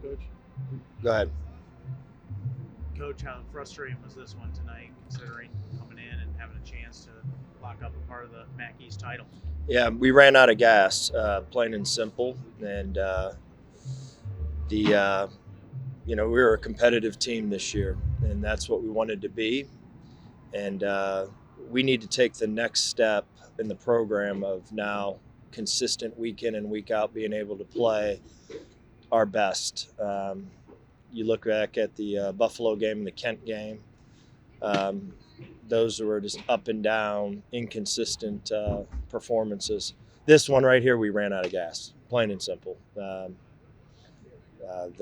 Coach. Go ahead. Coach, how frustrating was this one tonight, considering coming in and having a chance to lock up a part of the MAC East title? Yeah, we ran out of gas, plain and simple. And the we were a competitive team this year, and that's what we wanted to be. And we need to take the next step in the program of now consistent week in and week out being able to play our best. You look back at the Buffalo game and the Kent game. Those were just up and down, inconsistent performances. This one right here, we ran out of gas, plain and simple. The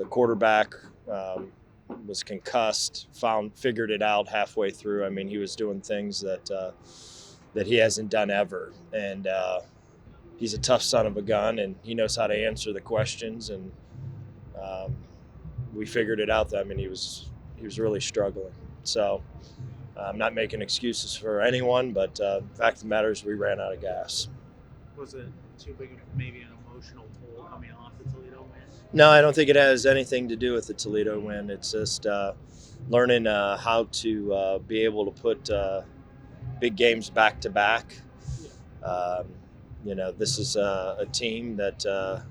quarterback was concussed, figured it out halfway through. I mean, he was doing things that he hasn't done ever, and he's a tough son of a gun, and he knows how to answer the questions. And we figured it out. I mean, he was really struggling. So I'm not making excuses for anyone, but the fact of the matter is we ran out of gas. Was it too big of maybe an emotional toll coming off the Toledo win? No, I don't think it has anything to do with the Toledo win. It's just learning how to be able to put big games back to back. This is a team that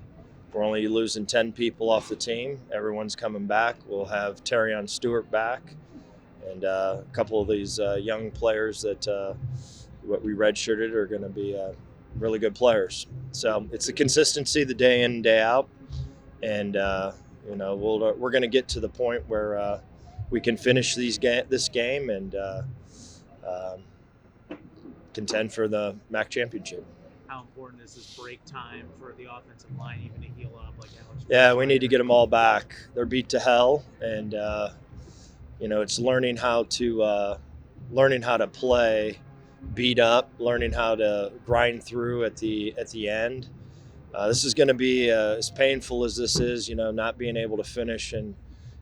we're only losing 10 people off the team. Everyone's coming back. We'll have Terrion Stewart back, and a couple of these young players that what we redshirted are going to be really good players. So it's the consistency, the day in and day out, and we're going to get to the point where we can finish this game and contend for the MAC championship. How important is this break time for the offensive line even to heal up? Like Alex? Yeah, we need to get them all back. They're beat to hell, and it's learning how to play beat up, learning how to grind through at the end. This is going to be as painful as this is, not being able to finish and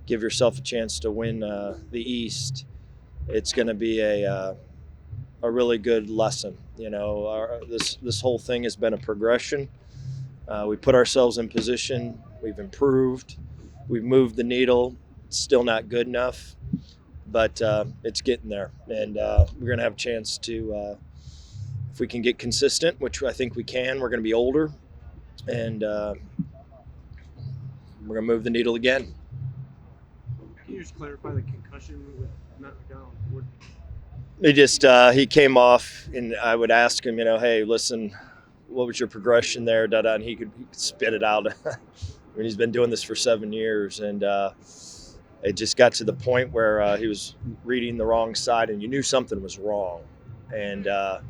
give yourself a chance to win the East. It's going to be a really good lesson. This whole thing has been a progression. We put ourselves in position. We've improved. We've moved the needle. It's still not good enough, but it's getting there. And we're going to have a chance to, if we can get consistent, which I think we can, we're going to be older, and we're going to move the needle again. Can you just clarify the concussion with Matt McDonald? He came off, and I would ask him, hey, listen, what was your progression there? And he could spit it out. I mean, he's been doing this for 7 years, and it just got to the point where he was reading the wrong side, and you knew something was wrong. And I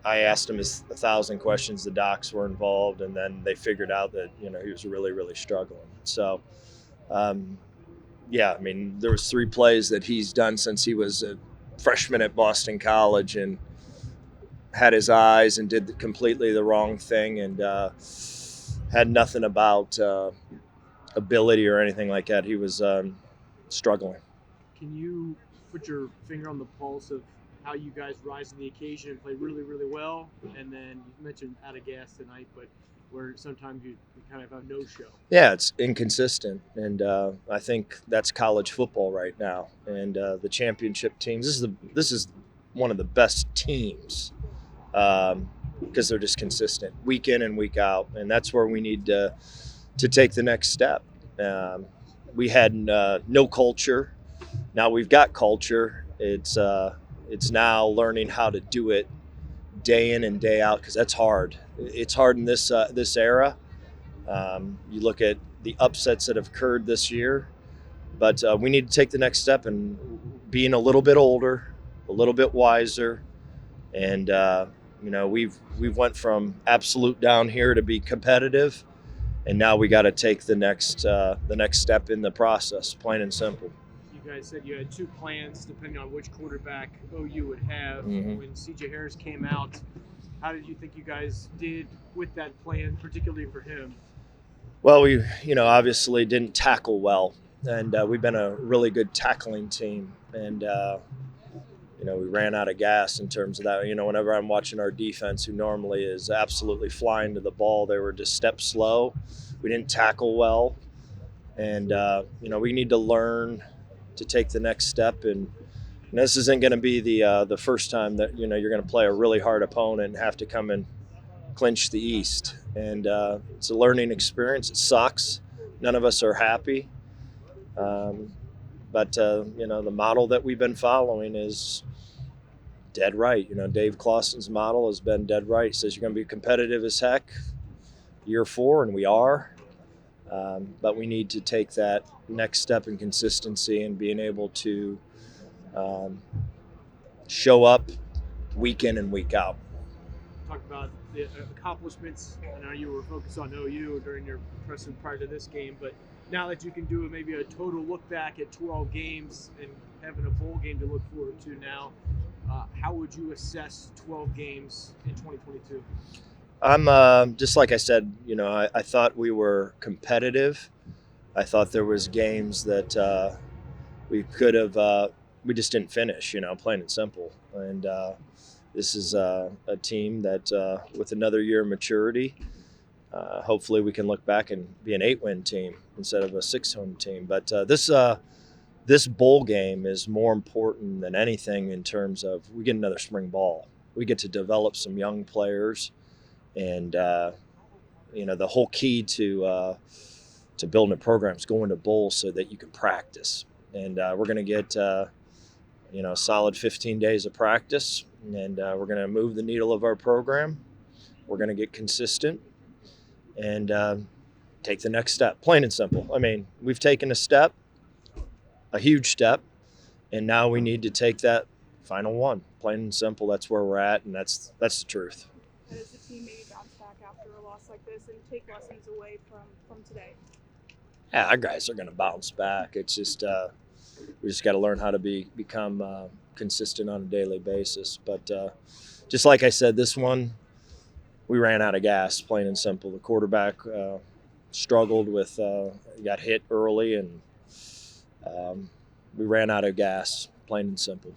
asked him 1,000 questions. The docs were involved, and then they figured out that he was really, really struggling. So. I mean, there was 3 plays that he's done since he was a freshman at Boston College and had his eyes and did completely the wrong thing and had nothing about ability or anything like that. He was struggling. Can you put your finger on the pulse of how you guys rise to the occasion and play really, really well? And then you mentioned out of gas tonight, but where sometimes you kind of have a no-show. Yeah, it's inconsistent, and I think that's college football right now. And the championship teams, this is one of the best teams because they're just consistent week in and week out, and that's where we need to take the next step. We had no culture. Now we've got culture. It's now learning how to do it day in and day out, because that's hard. It's hard in this era. You look at the upsets that have occurred this year, but we need to take the next step and being a little bit older, a little bit wiser, and we've went from absolute down here to be competitive, and now we got to take the next step in the process, plain and simple. You guys said you had 2 plans depending on which quarterback OU would have. Mm-hmm. When CJ Harris came out, how did you think you guys did with that plan, particularly for him? Well, we obviously didn't tackle well, and we've been a really good tackling team, and we ran out of gas in terms of that. Whenever I'm watching our defense, who normally is absolutely flying to the ball, they were just steps slow. We didn't tackle well. And, we need to learn to take the next step. And this isn't going to be the first time that, you're going to play a really hard opponent and have to come and clinch the East. And it's a learning experience. It sucks. None of us are happy. But the model that we've been following is dead right. Dave Clawson's model has been dead right. He says you're going to be competitive as heck year 4, and we are. But we need to take that next step in consistency and being able to show up week in and week out. Talk about the accomplishments. I know you were focused on OU during your presser prior to this game, but now that you can do maybe a total look back at 12 games and having a bowl game to look forward to now, how would you assess 12 games in 2022? I'm just like I said, I thought we were competitive. I thought there was games that we could have, we just didn't finish, plain and simple. And this is a team that with another year of maturity, hopefully we can look back and be an 8-win team instead of a 6-win team. But this bowl game is more important than anything in terms of we get another spring ball. We get to develop some young players. And the whole key to building a program is going to bowls so that you can practice. And we're going to get a solid 15 days of practice, and we're going to move the needle of our program. We're going to get consistent and take the next step. Plain and simple. I mean, we've taken a step, a huge step, and now we need to take that final one. Plain and simple. That's where we're at, and that's the truth. How does the team maybe bounce back after a loss like this and take lessons away from today? Yeah, our guys are going to bounce back. It's just we just got to learn how to become consistent on a daily basis. But just like I said, this one we ran out of gas. Plain and simple. The quarterback struggled with got hit early, and we ran out of gas. Plain and simple.